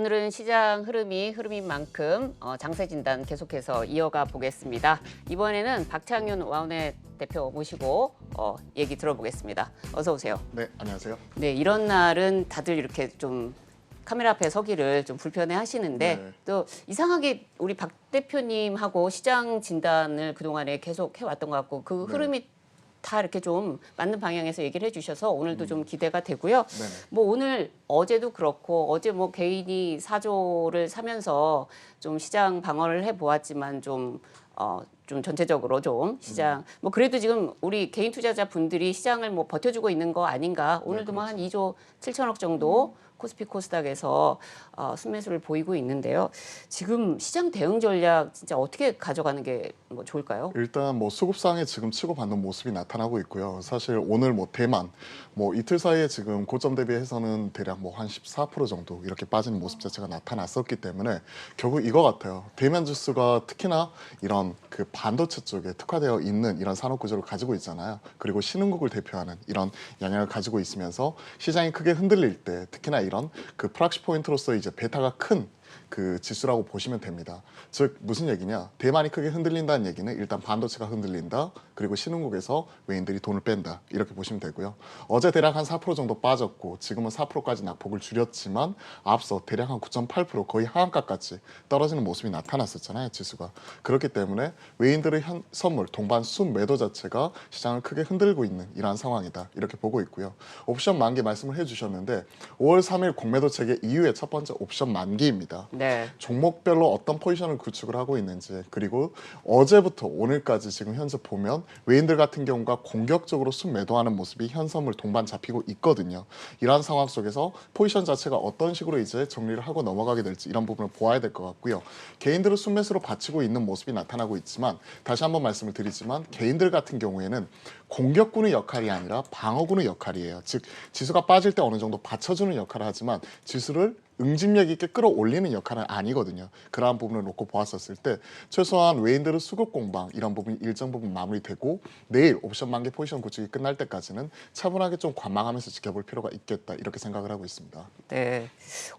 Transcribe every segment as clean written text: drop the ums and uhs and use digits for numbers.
오늘은 시장 흐름인 만큼 장세 진단 계속해서 이어가 보겠습니다. 이번에는 박창윤 와운의 대표 모시고 얘기 들어보겠습니다. 어서 오세요. 네, 안녕하세요. 네, 이런 날은 다들 이렇게 좀 카메라 앞에 서기를 좀 불편해 하시는데 네. 또 이상하게 우리 박 대표님하고 시장 진단을 그동안에 계속 해왔던 것 같고 그 흐름이 다 이렇게 좀 맞는 방향에서 얘기를 해주셔서 오늘도 좀 기대가 되고요. 네네. 뭐 오늘 어제도 그렇고 어제 뭐 개인이 사조를 사면서 좀 시장 방어를 해보았지만 좀 전체적으로 좀 시장 뭐 그래도 지금 우리 개인 투자자 분들이 시장을 뭐 버텨주고 있는 거 아닌가. 오늘도 뭐 한 2조 7천억 정도 코스피 코스닥에서 순매수를 보이고 있는데요. 지금 시장 대응 전략 진짜 어떻게 가져가는 게 뭐 좋을까요? 일단 뭐 수급상에 지금 치고받는 모습이 나타나고 있고요. 사실 오늘 뭐 대만 뭐 이틀 사이에 지금 고점 대비해서는 대략 뭐 한 14% 정도 이렇게 빠지는 모습 자체가 나타났었기 때문에 결국 이거 같아요. 대면 지수가 특히나 이런 그 반도체 쪽에 특화되어 있는 이런 산업 구조를 가지고 있잖아요. 그리고 신흥국을 대표하는 이런 영향을 가지고 있으면서 시장이 크게 흔들릴 때 특히나 이런 그 프락시 포인트로서 이제 베타가 큰 그 지수라고 보시면 됩니다. 즉 무슨 얘기냐? 대만이 크게 흔들린다는 얘기는 일단 반도체가 흔들린다. 그리고 신흥국에서 외인들이 돈을 뺀다. 이렇게 보시면 되고요. 어제 대략 한 4% 정도 빠졌고 지금은 4%까지 낙폭을 줄였지만 앞서 대략 한 9.8% 거의 하한가까지 떨어지는 모습이 나타났었잖아요. 지수가. 그렇기 때문에 외인들의 선물, 동반 순매도 자체가 시장을 크게 흔들고 있는 이러한 상황이다. 이렇게 보고 있고요. 옵션 만기 말씀을 해주셨는데 5월 3일 공매도 체계 이후에 첫 번째 옵션 만기입니다. 네. 종목별로 어떤 포지션을 구축을 하고 있는지 그리고 어제부터 오늘까지 지금 현재 보면 외인들 같은 경우가 공격적으로 순매도하는 모습이 현선물 동반 잡히고 있거든요. 이러한 상황 속에서 포지션 자체가 어떤 식으로 이제 정리를 하고 넘어가게 될지 이런 부분을 보아야 될 것 같고요. 개인들은 순매수로 받치고 있는 모습이 나타나고 있지만 다시 한번 말씀을 드리지만 개인들 같은 경우에는 공격군의 역할이 아니라 방어군의 역할이에요. 즉 지수가 빠질 때 어느 정도 받쳐주는 역할을 하지만 지수를 응집력 있게 끌어올리는 역할은 아니거든요. 그러한 부분을 놓고 보았었을 때 최소한 외인들의 수급 공방 이런 부분이 일정 부분 마무리되고 내일 옵션 만기 포지션 구축이 끝날 때까지는 차분하게 좀 관망하면서 지켜볼 필요가 있겠다 이렇게 생각을 하고 있습니다. 네.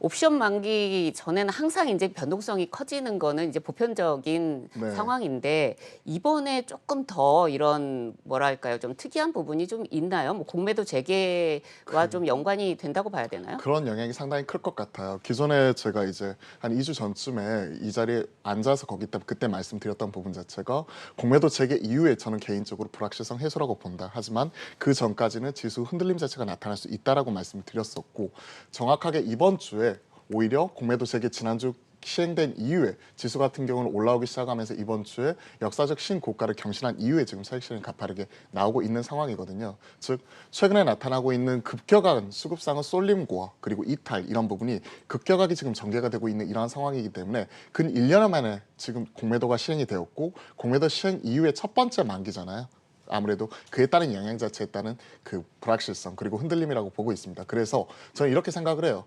옵션 만기 전에는 항상 이제 변동성이 커지는 거는 이제 보편적인 네. 상황인데 이번에 조금 더 이런 뭐랄까요? 좀 특이한 부분이 좀 있나요? 뭐 공매도 재개와 좀 연관이 된다고 봐야 되나요? 그런 영향이 상당히 클 것 같아요. 기존에 제가 이제 한 2주 전쯤에 이 자리에 앉아서 그때 말씀드렸던 부분 자체가 공매도 재개 이후에 저는 개인적으로 불확실성 해소라고 본다. 하지만 그 전까지는 지수 흔들림 자체가 나타날 수 있다라고 말씀을 드렸었고 정확하게 이번 주에 오히려 공매도 재개 지난주 시행된 이후에 지수 같은 경우는 올라오기 시작하면서 이번 주에 역사적 신고가를 경신한 이후에 지금 차익 실현이 가파르게 나오고 있는 상황이거든요. 즉 최근에 나타나고 있는 급격한 수급상의 쏠림과 그리고 이탈 이런 부분이 급격하게 지금 전개가 되고 있는 이러한 상황이기 때문에 근 1년 만에 지금 공매도가 시행이 되었고 공매도 시행 이후에 첫 번째 만기잖아요. 아무래도 그에 따른 영향 자체에 따른 그 불확실성 그리고 흔들림이라고 보고 있습니다. 그래서 저는 이렇게 생각을 해요.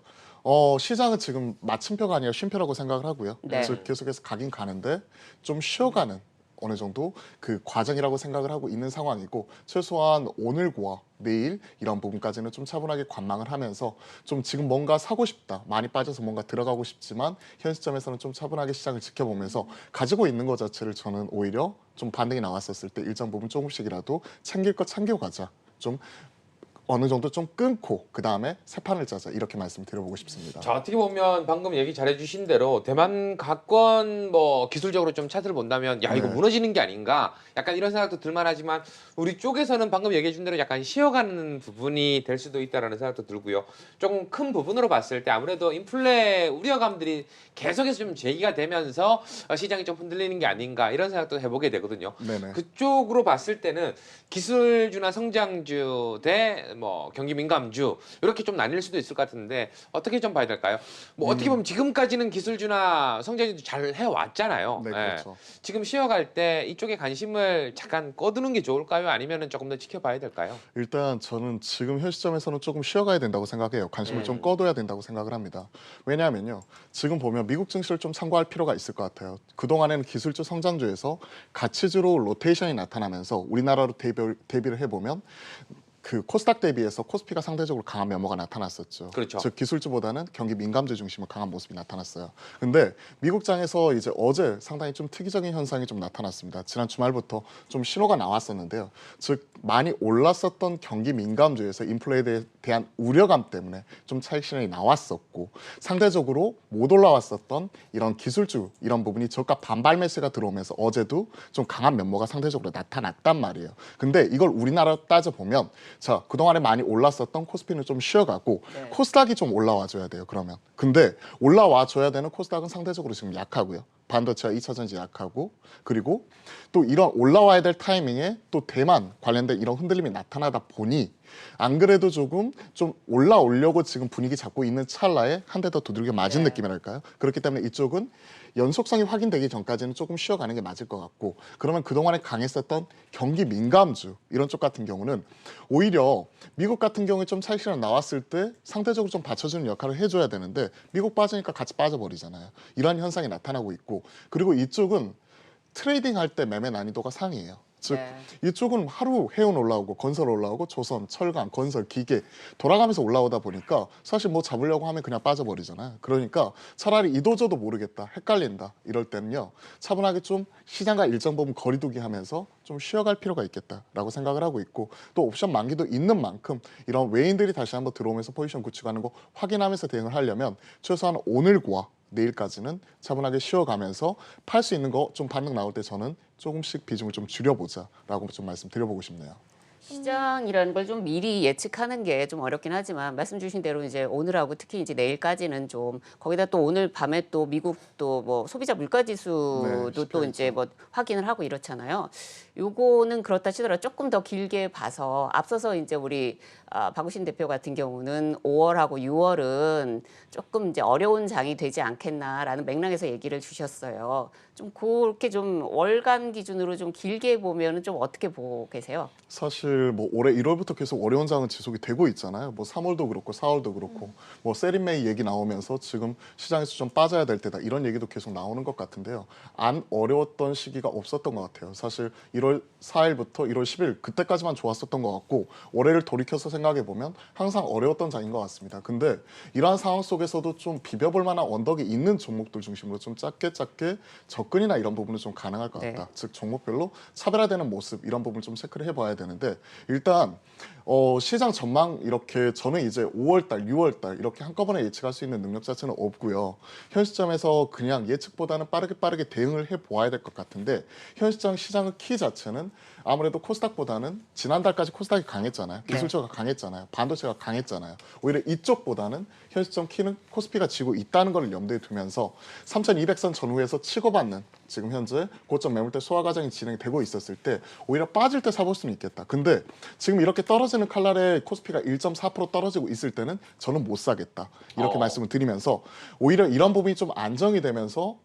시장은 지금 마침표가 아니라 쉼표라고 생각을 하고요. 네. 즉 계속해서 가긴 가는데 좀 쉬어가는 어느 정도 그 과정이라고 생각을 하고 있는 상황이고 최소한 오늘과 내일 이런 부분까지는 좀 차분하게 관망을 하면서 좀 지금 뭔가 사고 싶다 많이 빠져서 뭔가 들어가고 싶지만 현 시점에서는 좀 차분하게 시장을 지켜보면서 가지고 있는 것 자체를 저는 오히려 좀 반등이 나왔었을 때 일정 부분 조금씩이라도 챙길 거 챙겨 가자 좀 어느 정도 좀 끊고 그 다음에 새 판을 짜자 이렇게 말씀드려보고 싶습니다. 자, 어떻게 보면 방금 얘기 잘해주신 대로 대만 가권 뭐 기술적으로 좀 차트를 본다면 야 이거 네. 무너지는 게 아닌가 약간 이런 생각도 들만하지만 우리 쪽에서는 방금 얘기해준 대로 약간 쉬어가는 부분이 될 수도 있다라는 생각도 들고요. 조금 큰 부분으로 봤을 때 아무래도 인플레 우려감들이 계속해서 좀 제기가 되면서 시장이 좀 흔들리는 게 아닌가 이런 생각도 해보게 되거든요. 네네. 그쪽으로 봤을 때는 기술주나 성장주 대 뭐 경기 민감주 이렇게 좀 나뉠 수도 있을 것 같은데 어떻게 좀 봐야 될까요? 뭐 어떻게 보면 지금까지는 기술주나 성장주도 잘 해왔잖아요. 네, 그렇죠. 지금 쉬어갈 때 이쪽에 관심을 잠깐 꺼두는 게 좋을까요? 아니면은 조금 더 지켜봐야 될까요? 일단 저는 지금 현 시점에서는 조금 쉬어가야 된다고 생각해요. 관심을 좀 꺼둬야 된다고 생각을 합니다. 왜냐하면요. 지금 보면 미국 증시를 좀 참고할 필요가 있을 것 같아요. 그동안에는 기술주 성장주에서 가치주로 로테이션이 나타나면서 우리나라로 대비를 해보면 그 코스닥 대비해서 코스피가 상대적으로 강한 면모가 나타났었죠. 그렇죠. 즉 기술주보다는 경기 민감주 중심으로 강한 모습이 나타났어요. 근데 미국장에서 이제 어제 상당히 좀 특이적인 현상이 좀 나타났습니다. 지난 주말부터 좀 신호가 나왔었는데요. 즉 많이 올랐었던 경기 민감주에서 인플레에 대한 우려감 때문에 좀 차익 실현이 나왔었고, 상대적으로 못 올라왔었던 이런 기술주 이런 부분이 저가 반발 매수가 들어오면서 어제도 좀 강한 면모가 상대적으로 나타났단 말이에요. 근데 이걸 우리나라 따져 보면, 자, 그동안에 많이 올랐었던 코스피는 좀 쉬어가고 네. 코스닥이 좀 올라와줘야 돼요. 그러면 근데 올라와줘야 되는 코스닥은 상대적으로 지금 약하고요. 반도체와 2차전지 약하고, 그리고 또 이런 올라와야 될 타이밍에 또 대만 관련된 이런 흔들림이 나타나다 보니 안 그래도 조금 좀 올라오려고 지금 분위기 잡고 있는 찰나에 한 대 더 두들겨 맞은 네. 느낌이랄까요? 그렇기 때문에 이쪽은 연속성이 확인되기 전까지는 조금 쉬어가는 게 맞을 것 같고, 그러면 그동안에 강했었던 경기 민감주 이런 쪽 같은 경우는 오히려 미국 같은 경우에 좀 차익 실현 나왔을 때 상대적으로 좀 받쳐주는 역할을 해줘야 되는데 미국 빠지니까 같이 빠져버리잖아요. 이러한 현상이 나타나고 있고, 그리고 이쪽은 트레이딩 할 때 매매 난이도가 상이에요. 즉 네. 이쪽은 하루 해운 올라오고 건설 올라오고 조선, 철강, 건설, 기계 돌아가면서 올라오다 보니까 사실 뭐 잡으려고 하면 그냥 빠져버리잖아요. 그러니까 차라리 이도저도 모르겠다, 헷갈린다 이럴 때는요, 차분하게 좀 시장과 일정 부분 거리두기 하면서 좀 쉬어갈 필요가 있겠다라고 생각을 하고 있고, 또 옵션 만기도 있는 만큼 이런 외인들이 다시 한번 들어오면서 포지션 구축하는 거 확인하면서 대응을 하려면 최소한 오늘과 내일까지는 차분하게 쉬어가면서 팔 수 있는 거 좀 반등 나올 때 저는 조금씩 비중을 좀 줄여보자라고 좀 말씀드려보고 싶네요. 시장이라는 걸 좀 미리 예측하는 게 좀 어렵긴 하지만 말씀 주신 대로 이제 오늘하고 특히 이제 내일까지는 좀, 거기다 또 오늘 밤에 또 미국도 뭐 소비자 물가 지수도 네, 또 이제 뭐 확인을 하고 이렇잖아요. 요거는 그렇다 치더라도 조금 더 길게 봐서 앞서서 이제 우리 박우신 대표 같은 경우는 5월하고 6월은 조금 이제 어려운 장이 되지 않겠나라는 맥락에서 얘기를 주셨어요. 좀 그렇게 좀 월간 기준으로 좀 길게 보면은 좀 어떻게 보고 계세요? 사실 뭐 올해 1월부터 계속 어려운 장은 지속이 되고 있잖아요. 뭐 3월도 그렇고 4월도 그렇고 뭐 세린메이 얘기 나오면서 지금 시장에서 좀 빠져야 될 때다 이런 얘기도 계속 나오는 것 같은데요. 안 어려웠던 시기가 없었던 것 같아요. 사실 1월 4일부터 1월 10일 그때까지만 좋았었던 것 같고, 올해를 돌이켜서 생각해 보면 항상 어려웠던 장인 것 같습니다. 근데 이러한 상황 속에서도 좀 비벼볼 만한 언덕이 있는 종목들 중심으로 좀 작게 접근이나 이런 부분은 좀 가능할 것 같다. 네. 즉 종목별로 차별화되는 모습 이런 부분을 좀 체크를 해봐야 되는데, 일단 시장 전망 이렇게 저는 이제 5월달, 6월달 이렇게 한꺼번에 예측할 수 있는 능력 자체는 없고요. 현 시점에서 그냥 예측보다는 빠르게 대응을 해보아야 될 것 같은데, 현 시장 시장의 키 자체는 아무래도 코스닥보다는 지난달까지 코스닥이 강했잖아요. 네. 기술주가 강했잖아요. 반도체가 강했잖아요. 오히려 이쪽보다는 현 시점 키는 코스피가 지고 있다는 걸 염두에 두면서 3200선 전후에서 치고받는 지금 현재 고점 매물대 소화 과정이 진행이 되고 있었을 때 오히려 빠질 때 사볼 수는 있겠다. 근데 지금 이렇게 떨어지는 칼날에 코스피가 1.4% 떨어지고 있을 때는 저는 못 사겠다. 이렇게 말씀을 드리면서 오히려 이런 부분이 좀 안정이 되면서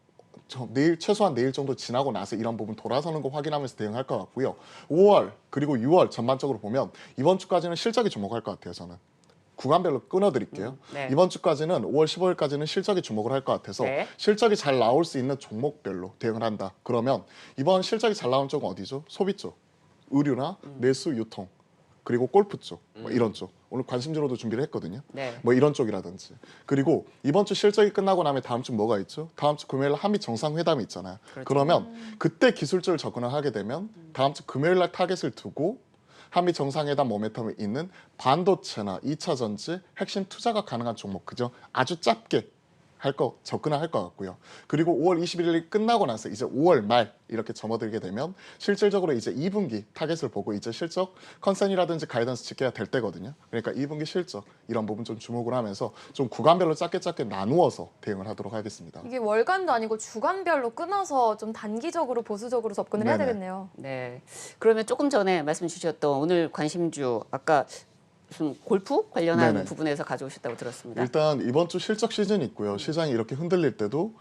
내일 최소한 내일 정도 지나고 나서 이런 부분 돌아서는 거 확인하면서 대응할 것 같고요. 5월 그리고 6월 전반적으로 보면 이번 주까지는 실적이 주목할 것 같아요. 저는 구간별로 끊어드릴게요. 네. 이번 주까지는 5월 15일까지는 실적이 주목을 할 것 같아서 네. 실적이 잘 나올 수 있는 종목별로 대응을 한다. 그러면 이번 실적이 잘 나온 쪽은 어디죠? 소비 쪽, 의류나 내수, 유통, 그리고 골프 쪽, 뭐 이런 쪽. 오늘 관심주로도 준비를 했거든요. 네. 뭐 이런 쪽이라든지. 그리고 이번 주 실적이 끝나고 나면 다음 주 뭐가 있죠? 다음 주 금요일 한미 정상회담이 있잖아요. 그렇죠. 그러면 그때 기술주를 접근을 하게 되면 다음 주 금요일 날 타겟을 두고 한미 정상회담 모멘텀이 있는 반도체나 2차 전지 핵심 투자가 가능한 종목, 그죠? 아주 짧게 접근을 할 것 같고요. 그리고 5월 21일이 끝나고 나서 이제 5월 말 이렇게 접어들게 되면 실질적으로 이제 2분기 타겟을 보고 이제 실적 컨센이라든지 가이던스 지켜야 될 때거든요. 그러니까 2분기 실적 이런 부분 좀 주목을 하면서 좀 구간별로 짧게 나누어서 대응을 하도록 하겠습니다. 이게 월간도 아니고 주간별로 끊어서 좀 단기적으로 보수적으로 접근을 해야 네네. 되겠네요. 네. 그러면 조금 전에 말씀 주셨던 오늘 관심주 아까 무슨 골프 관련한 네네. 부분에서 가져오셨다고 들었습니다. 일단 이번 주 실적 시즌 있고요. 시장이 이렇게 흔들릴 때도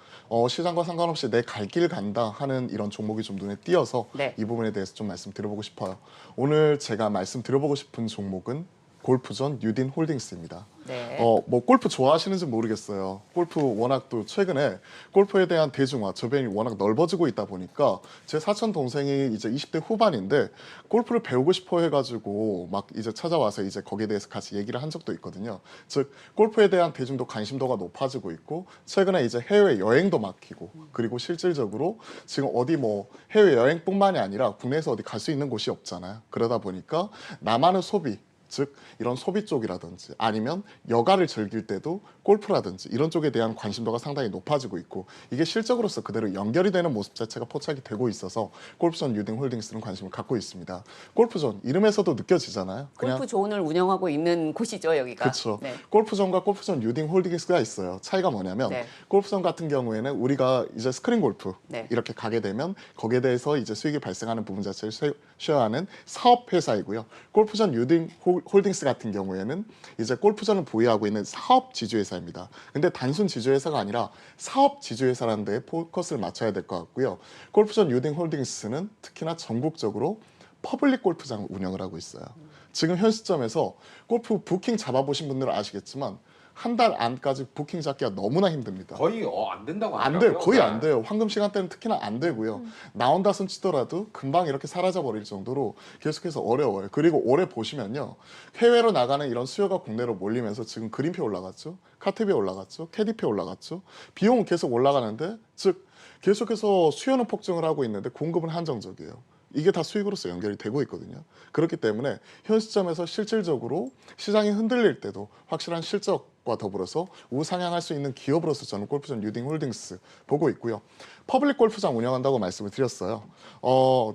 시장과 상관없이 내 갈 길 간다 하는 이런 종목이 좀 눈에 띄어서 네. 이 부분에 대해서 좀 말씀드려보고 싶어요. 오늘 제가 말씀드려보고 싶은 종목은 골프존 유딘 홀딩스입니다. 네. 뭐 골프 좋아하시는지 모르겠어요. 골프 워낙 또 최근에 골프에 대한 대중화, 저변이 워낙 넓어지고 있다 보니까 제 사촌 동생이 이제 20대 후반인데 골프를 배우고 싶어 해가지고 막 이제 찾아와서 이제 거기에 대해서 같이 얘기를 한 적도 있거든요. 즉 골프에 대한 대중도 관심도가 높아지고 있고 최근에 이제 해외 여행도 막히고 그리고 실질적으로 지금 어디 뭐 해외 여행뿐만이 아니라 국내에서 어디 갈 수 있는 곳이 없잖아요. 그러다 보니까 나만의 소비 즉 이런 소비 쪽이라든지 아니면 여가를 즐길 때도 골프라든지 이런 쪽에 대한 관심도가 상당히 높아지고 있고 이게 실적으로서 그대로 연결이 되는 모습 자체가 포착이 되고 있어서 골프존 유딘 홀딩스는 관심을 갖고 있습니다. 골프존 이름에서도 느껴지잖아요. 그냥 골프존을 운영하고 있는 곳이죠, 여기가. 그렇죠. 네. 골프존과 골프존 유딘 홀딩스가 있어요. 차이가 뭐냐면 네. 골프존 같은 경우에는 우리가 이제 스크린 골프 네. 이렇게 가게 되면 거기에 대해서 이제 수익이 발생하는 부분 자체를 쉐어하는 사업 회사이고요. 골프존 유딘 홀딩스 같은 경우에는 이제 골프존을 보유하고 있는 사업 지주회사입니다. 근데 단순 지주회사가 아니라 사업 지주회사라는 데에 포커스를 맞춰야 될 것 같고요. 골프존 유딘 홀딩스는 특히나 전국적으로 퍼블릭 골프장 운영을 하고 있어요. 지금 현 시점에서 골프 부킹 잡아보신 분들은 아시겠지만 한 달 안까지 부킹 잡기가 너무나 힘듭니다. 거의 안 된다고 안 하더라고요. 돼요. 거의 네. 안 돼요. 황금 시간대는 특히나 안 되고요. 나온다 손 치더라도 금방 이렇게 사라져 버릴 정도로 계속해서 어려워요. 그리고 올해 보시면요. 해외로 나가는 이런 수요가 국내로 몰리면서 지금 그린피 올라갔죠. 카트비 올라갔죠. 캐디피 올라갔죠. 비용은 계속 올라가는데 즉 계속해서 수요는 폭증을 하고 있는데 공급은 한정적이에요. 이게 다 수익으로서 연결이 되고 있거든요. 그렇기 때문에 현 시점에서 실질적으로 시장이 흔들릴 때도 확실한 실적과 더불어서 우상향할 수 있는 기업으로서 저는 골프존 유딘 홀딩스 보고 있고요. 퍼블릭 골프장 운영한다고 말씀을 드렸어요.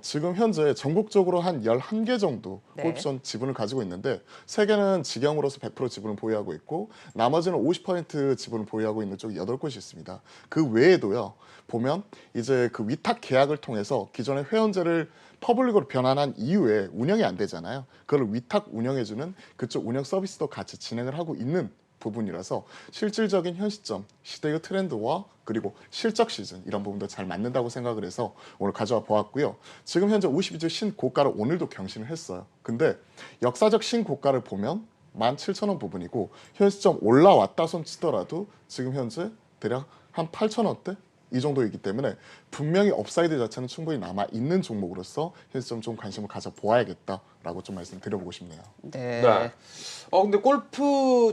지금 현재 전국적으로 한 11개 정도 네. 골프존 지분을 가지고 있는데 3개는 직영으로서 100% 지분을 보유하고 있고 나머지는 50% 지분을 보유하고 있는 쪽이 8곳이 있습니다. 그 외에도요. 보면 이제 그 위탁 계약을 통해서 기존의 회원제를 퍼블릭으로 변환한 이후에 운영이 안 되잖아요. 그걸 위탁 운영해주는 그쪽 운영 서비스도 같이 진행을 하고 있는 부분이라서 실질적인 현 시점, 시대의 트렌드와 그리고 실적 시즌 이런 부분도 잘 맞는다고 생각을 해서 오늘 가져와 보았고요. 지금 현재 52주 신고가를 오늘도 경신을 했어요. 근데 역사적 신고가를 보면 17,000원 부분이고 현 시점 올라왔다 손 치더라도 지금 현재 대략 한 8,000원대? 이 정도이기 때문에 분명히 업사이드 자체는 충분히 남아있는 종목으로서 현 시점 좀 관심을 가져보아야겠다라고 좀 말씀드려보고 싶네요. 네. 네. 근데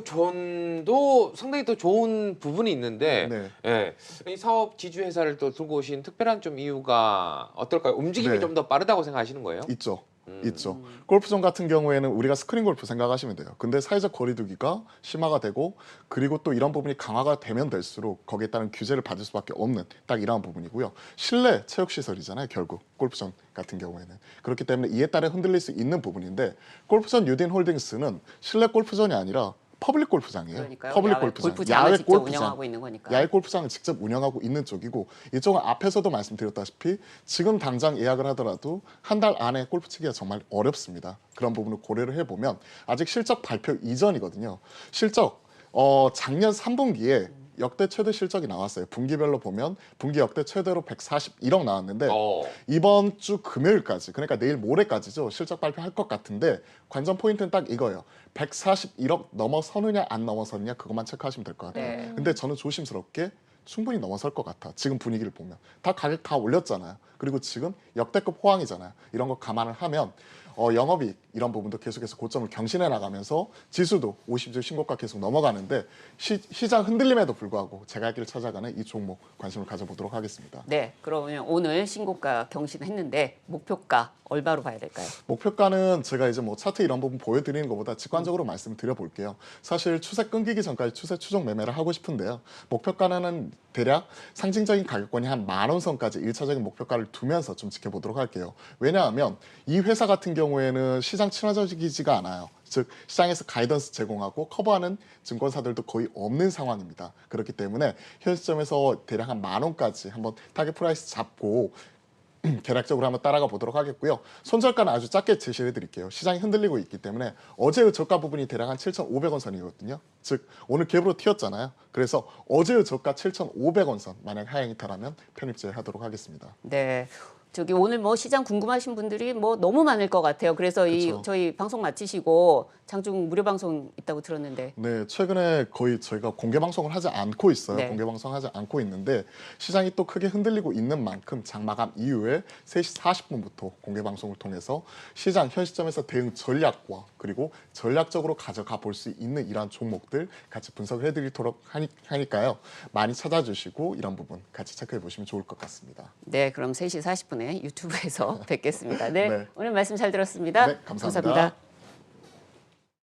골프존도 상당히 또 좋은 부분이 있는데, 네. 예, 이 사업 지주 회사를 또 들고 오신 특별한 좀 이유가 어떨까요? 움직임이 네. 좀 더 빠르다고 생각하시는 거예요? 있죠. 있죠. 골프존 같은 경우에는 우리가 스크린 골프 생각하시면 돼요. 근데 사회적 거리두기가 심화가 되고 그리고 또 이런 부분이 강화가 되면 될수록 거기에 따른 규제를 받을 수밖에 없는 딱 이러한 부분이고요. 실내 체육시설이잖아요. 결국 골프존 같은 경우에는. 그렇기 때문에 이에 따라 흔들릴 수 있는 부분인데 골프존 유딘 홀딩스는 실내 골프존이 아니라 퍼블릭 골프장이에요. 그러니까요. 퍼블릭 야외 골프장, 골프장을 야외 직접 골프장. 운영하고 있는 거니까. 야외 골프장을 직접 운영하고 있는 쪽이고 이쪽은 앞에서도 말씀드렸다시피 지금 당장 예약을 하더라도 한 달 안에 골프 치기가 정말 어렵습니다. 그런 부분을 고려를 해보면 아직 실적 발표 이전이거든요. 실적 작년 3분기에 역대 최대 실적이 나왔어요. 분기별로 보면 분기 역대 최대로 141억 나왔는데 이번 주 금요일까지 그러니까 내일 모레까지죠. 실적 발표할 것 같은데 관전 포인트는 딱 이거예요. 141억 넘어서느냐 안 넘어서느냐 그것만 체크하시면 될 것 같아요. 네. 근데 저는 조심스럽게 충분히 넘어설 것 같아. 지금 분위기를 보면 다 가격 다 올렸잖아요. 그리고 지금 역대급 호황이잖아요. 이런 거 감안을 하면 영업이익 이런 부분도 계속해서 고점을 경신해 나가면서 지수도 50주 신고가 계속 넘어가는데 시장 흔들림에도 불구하고 제가 할 길을 찾아가는 이 종목 관심을 가져보도록 하겠습니다. 네. 그러면 오늘 신고가 경신했는데 목표가 얼마로 봐야 될까요? 목표가는 제가 이제 뭐 차트 이런 부분 보여드리는 것보다 직관적으로 말씀을 드려볼게요. 사실 추세 끊기기 전까지 추세 추종 매매를 하고 싶은데요. 목표가는 대략 상징적인 가격권이 한 10,000원 선까지 1차적인 목표가를 두면서 좀 지켜보도록 할게요. 왜냐하면 이 회사 같은 경우에는 시장 친화적이지가 않아요. 즉 시장에서 가이던스 제공하고 커버하는 증권사들도 거의 없는 상황입니다. 그렇기 때문에 현 시점에서 대략 한 10,000원까지 한번 타겟 프라이스 잡고 계략적으로 한번 따라가 보도록 하겠고요. 손절가는 아주 작게 제시해 드릴게요. 시장이 흔들리고 있기 때문에 어제의 저가 부분이 대략 한 7,500원 선이거든요. 즉 오늘 갭으로 튀었잖아요. 그래서 어제의 저가 7,500원 선 만약 하향이 타라면 편입 제외하도록 하겠습니다. 네. 저기 오늘 뭐 시장 궁금하신 분들이 뭐 너무 많을 것 같아요. 그래서 이 그쵸. 저희 방송 마치시고 장중 무료 방송 있다고 들었는데. 네, 최근에 거의 저희가 공개 방송을 하지 않고 있어요. 네. 공개 방송하지 않고 있는데 시장이 또 크게 흔들리고 있는 만큼 장 마감 이후에 3시 40분부터 공개 방송을 통해서 시장 현 시점에서 대응 전략과 그리고 전략적으로 가져가 볼 수 있는 이러한 종목들 같이 분석을 해드리도록 하니까요. 많이 찾아주시고 이런 부분 같이 체크해 보시면 좋을 것 같습니다. 네, 그럼 3시 40분에 유튜브에서 뵙겠습니다. 네, 네. 오늘 말씀 잘 들었습니다. 네, 감사합니다.